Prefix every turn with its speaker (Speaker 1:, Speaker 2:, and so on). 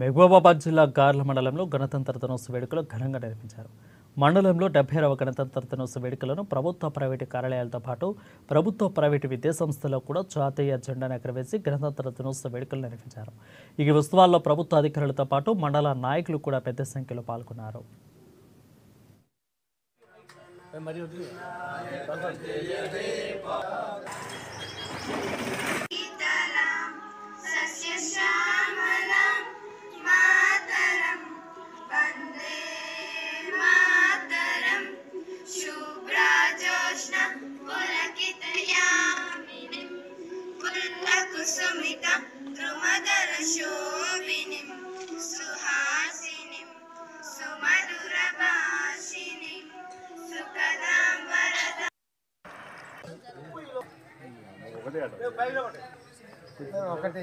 Speaker 1: మహబూబాబాద్ జిల్లా గార్ల మండలంలో గణతంత్ర దినోత్సవ వేడుకలు ఘనంగా నిర్వహించారు. మండలంలో 70వ గణతంత్ర దినోత్సవ వేడుకలను ప్రభుత్వ ప్రైవేటు కార్యాలయాలతో పాటు ప్రభుత్వ ప్రైవేటు విద్యాసంస్థల్లో కూడా జాతీయ జెండాను ఎగరవేసి గణతంత్ర దినోత్సవ వేడుకలు నిర్వహించారు. ఈ ఉత్సవాల్లో ప్రభుత్వ అధికారులతో పాటు మండల నాయకులు కూడా పెద్ద సంఖ్యలో పాల్గొన్నారు.
Speaker 2: ఒకటి